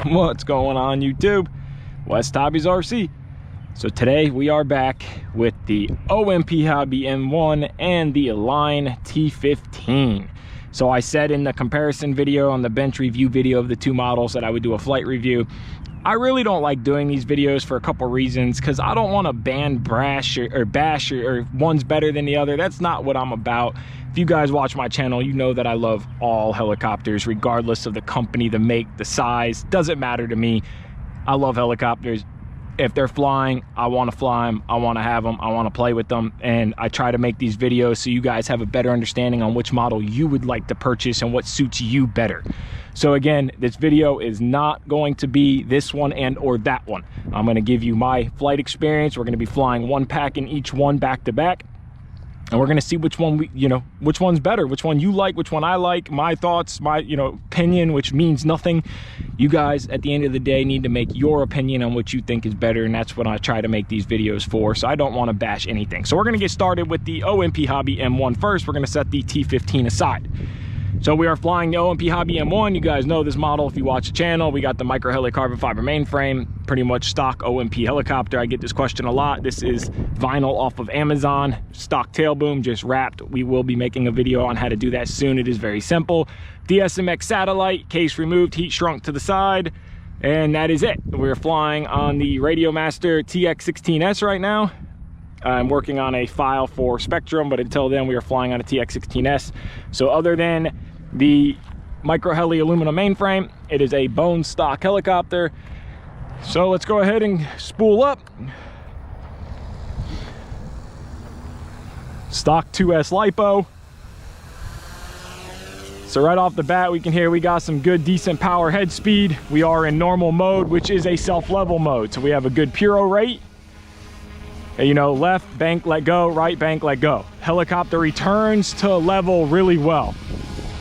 What's going on YouTube? WestHobbiesRC. So today we are back with the OMP Hobby M1 and the Align T-15. So I said in the comparison video on the bench review video of the two models that I would do a flight review. I really don't like doing these videos for a couple reasons, because I don't want to bash or one's better than the other. That's not what I'm about. If you guys watch my channel, you know that I love all helicopters, regardless of the company, the make, the size. Doesn't matter to me. I love helicopters. If they're flying, I want to fly them, I want to have them, I want to play with them, and I try to make these videos so you guys have a better understanding on which model you would like to purchase and what suits you better. So again, this video is not going to be this one and or that one. I'm going to give you my flight experience. We're going to be flying one pack in each one back to back, and we're going to see which one which one's better, which one you like, which one I like, my thoughts, my opinion, which means nothing. You guys at the end of the day need to make your opinion on what you think is better, and that's what I try to make these videos for. So I don't want to bash anything. So we're going to get started with the OMP Hobby M1 first. We're going to set the T-15 aside. So we are flying the OMP Hobby M1. You guys know this model if you watch the channel. We got the micro heli carbon fiber mainframe, pretty much stock OMP helicopter. I get this question a lot. This is vinyl off of Amazon, stock tail boom, just wrapped. We will be making a video on how to do that soon. It is very simple. DSMX satellite, case removed, heat shrunk to the side, and that is it. We're flying on the Radiomaster TX16S right now. I'm working on a file for Spectrum, but until then we are flying on a TX16S. So other than the micro heli aluminum mainframe, it is a bone stock helicopter. So let's go ahead and spool up. Stock 2S LiPo. So right off the bat, we can hear we got some good, decent power head speed. We are in normal mode, which is a self-level mode. So we have a good puro rate. Left bank, let go, right bank, let go. Helicopter returns to level really well.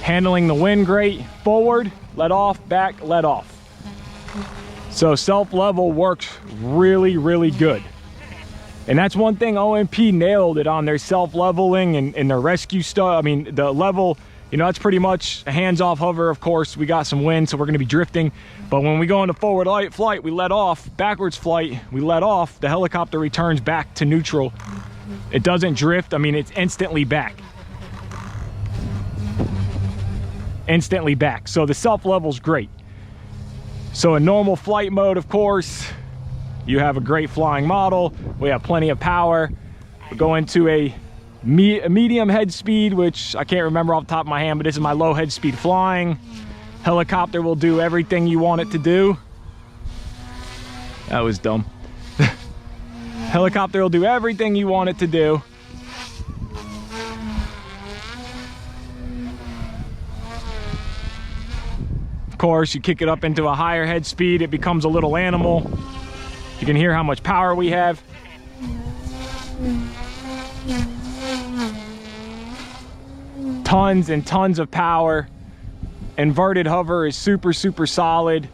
Handling the wind great. Forward, let off, back, let off. So self-level works really, really good. And that's one thing OMP nailed it on their self-leveling and their rescue stuff. I mean, the level, that's pretty much a hands-off hover. Of course, we got some wind, so we're gonna be drifting. But when we go into forward flight, we let off. Backwards flight, we let off. The helicopter returns back to neutral. It doesn't drift. I mean, it's instantly back. Instantly back. So the self-level's great. So in normal flight mode, of course, you have a great flying model. We have plenty of power. We go into a medium head speed, which I can't remember off the top of my hand, but this is my low head speed flying. Helicopter will do everything you want it to do. That was dumb. Helicopter will do everything you want it to do. Of course, you kick it up into a higher head speed, it becomes a little animal. You can hear how much power we have. Tons and tons of power. Inverted hover is super, super solid.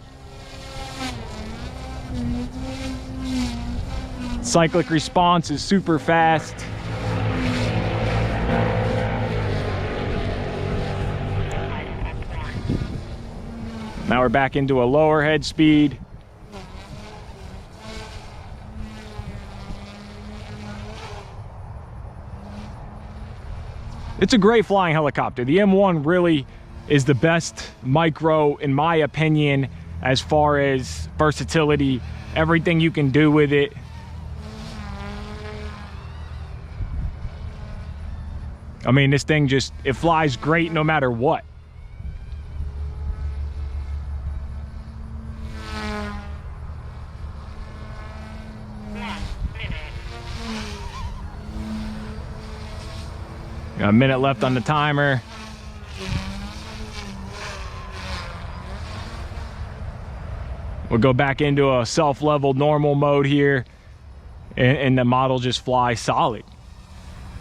Cyclic response is super fast. Now we're back into a lower head speed. It's a great flying helicopter. The M1 really is the best micro, in my opinion, as far as versatility, everything you can do with it. I mean, this thing it flies great no matter what. Got a minute left on the timer. We'll go back into a self-level normal mode here, and the model just flies solid.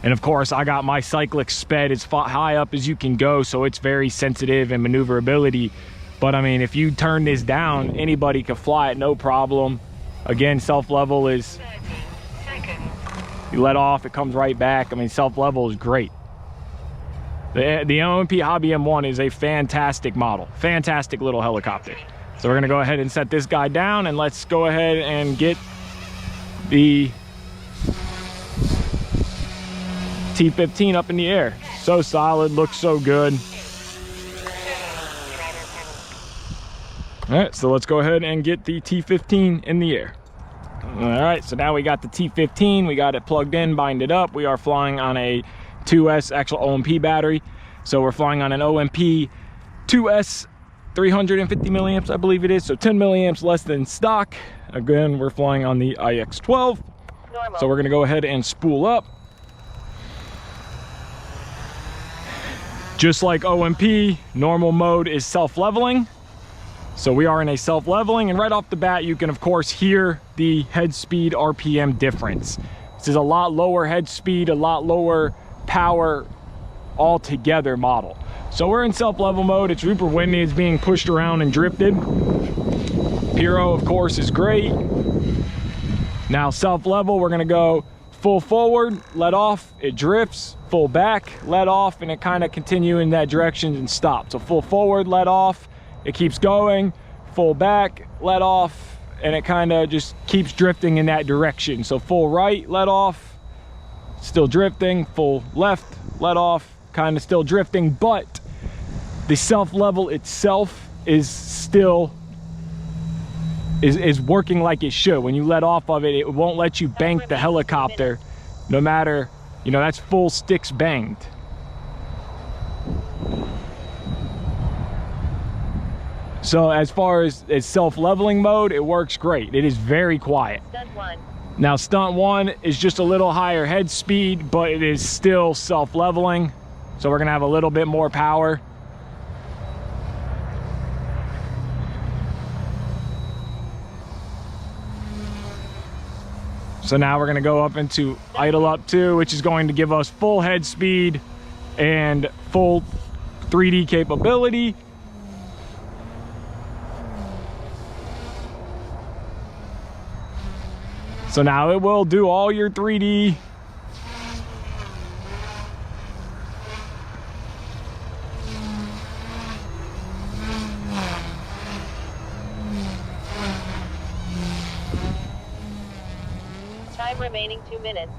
And of course, I got my cyclic sped as high up as you can go, so it's very sensitive and maneuverability. But I mean, if you turn this down, anybody can fly it, no problem. Again, self-level is, you let off, it comes right back. I mean, self-level is great. The OMP Hobby M1 is a fantastic model, fantastic little helicopter. So we're gonna go ahead and set this guy down, and let's go ahead and get the T-15 up in the air. So solid, looks so good. All right, so let's go ahead and get the T-15 in the air. All right, so now we got the T-15, we got it plugged in, bind it up. We are flying on a 2S actual OMP battery. So we're flying on an OMP 2S 350 milliamps, I believe it is. So 10 milliamps less than stock. Again, we're flying on the IX-12. Normal. So we're gonna go ahead and spool up. Just like OMP, normal mode is self-leveling. So we are in a self-leveling, and right off the bat, you can of course hear the head speed RPM difference. This is a lot lower head speed, a lot lower power altogether model. So we're in self-level mode. It's Rupert Whitney. It's being pushed around and drifted. Pyro, of course, is great. Now self-level, we're gonna go full forward, let off, it drifts, full back, let off, and it kind of continue in that direction and stop. So full forward, let off, it keeps going, full back, let off, and it kind of just keeps drifting in that direction. So full right, let off, still drifting, full left, let off, kind of still drifting, but the self-level itself is still is working like it should. When you let off of it, it won't let you bank the helicopter, no matter, you know, that's full sticks banged. So as far as self-leveling mode, it works great. It is very quiet. Stunt one. Now stunt one is just a little higher head speed, but it is still self-leveling. So we're gonna have a little bit more power. So now we're gonna go up into idle up 2, which is going to give us full head speed and full 3D capability. So now it will do all your 3D. Time remaining 2 minutes.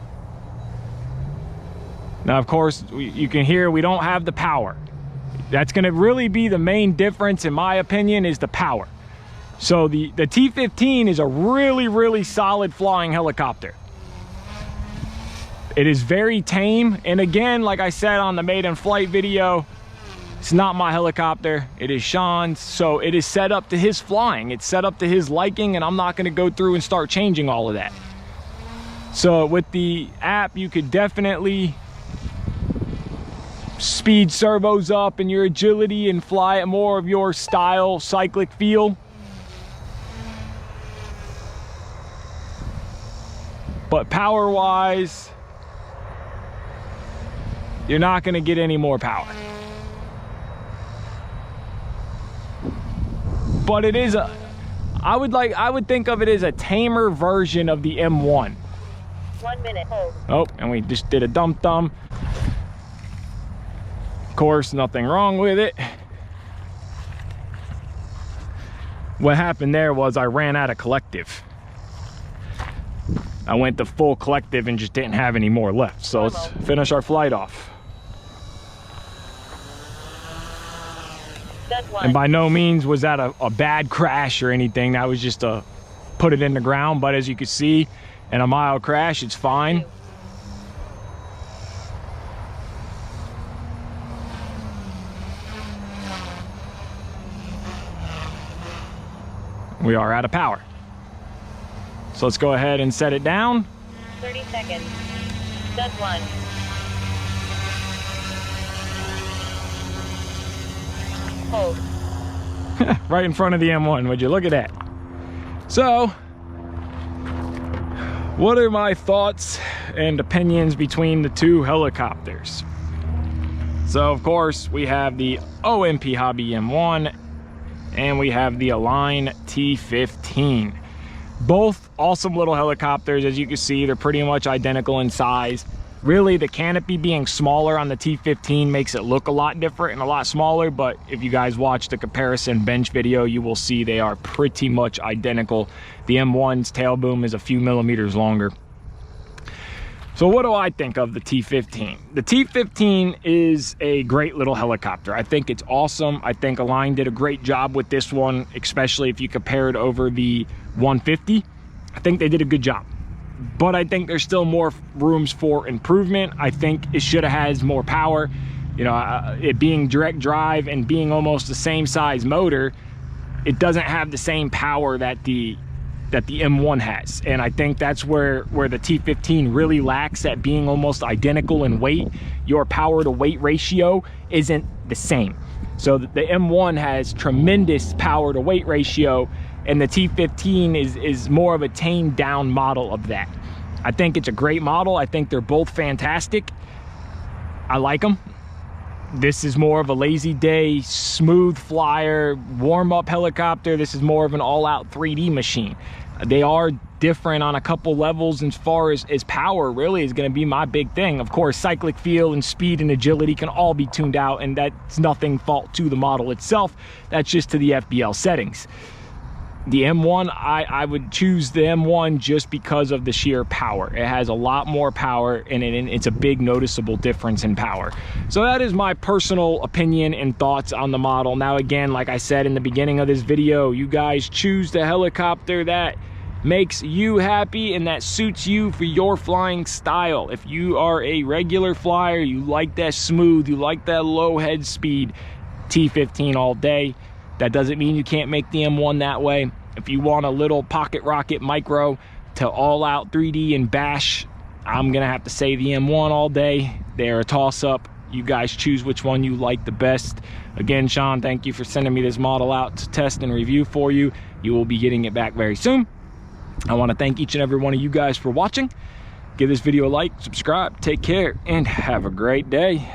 Now, of course, you can hear we don't have the power. That's going to really be the main difference, in my opinion, is the power. So the T-15 is a really, really solid flying helicopter. It is very tame. And again, like I said on the maiden flight video, it's not my helicopter, it is Sean's. So it is set up to his flying. It's set up to his liking, and I'm not going to go through and start changing all of that. So with the app, you could definitely speed servos up and your agility and fly at more of your style cyclic feel. But power wise, you're not going to get any more power. But it is I would think of it as a tamer version of the M1. 1 minute. Hold. Oh, and we just did a dump thumb. Of course, nothing wrong with it. What happened there was I ran out of collective. I went to full collective and just didn't have any more left. So let's finish our flight off. And by no means was that a bad crash or anything. That was just a put it in the ground. But as you can see, in a mild crash, it's fine. We are out of power. So let's go ahead and set it down. 30 seconds. Stunt one. Hold. Right in front of the M1, would you look at that? So, what are my thoughts and opinions between the two helicopters? So of course we have the OMP Hobby M1 and we have the Align T-15. Both awesome little helicopters. As you can see, they're pretty much identical in size. Really, the canopy being smaller on the T-15 makes it look a lot different and a lot smaller, but if you guys watch the comparison bench video, you will see they are pretty much identical. The M1's tail boom is a few millimeters longer. So what do I think of the T-15? The T-15 is a great little helicopter. I think it's awesome. I think Align did a great job with this one, especially if you compare it over the 150. I think they did a good job. But I think there's still more rooms for improvement. I think it should have had more power. You know, it being direct drive and being almost the same size motor, it doesn't have the same power that the M1 has. And I think that's where the T-15 really lacks, at being almost identical in weight. Your power to weight ratio isn't the same. So the M1 has tremendous power to weight ratio, and the T-15 is more of a tamed down model of that. I think it's a great model. I think they're both fantastic. I like them. This is more of a lazy day, smooth flyer, warm-up helicopter. This is more of an all-out 3D machine. They are different on a couple levels as far as power really is going to be my big thing. Of course, cyclic feel and speed and agility can all be tuned out, and that's nothing fault to the model itself. That's just to the FBL settings. The M1, I would choose the M1 just because of the sheer power. It has a lot more power, and it's a big noticeable difference in power. So that is my personal opinion and thoughts on the model. Now again, like I said in the beginning of this video, you guys choose the helicopter that makes you happy and that suits you for your flying style. If you are a regular flyer, you like that smooth, you like that low head speed, T-15 all day. That doesn't mean you can't make the M1 that way. If you want a little pocket rocket micro to all out 3D and bash, I'm gonna have to say the M1 all day. They're a toss up. You guys choose which one you like the best. Again, Sean, thank you for sending me this model out to test and review for you. You will be getting it back very soon. I want to thank each and every one of you guys for watching. Give this video a like, subscribe, take care, and have a great day.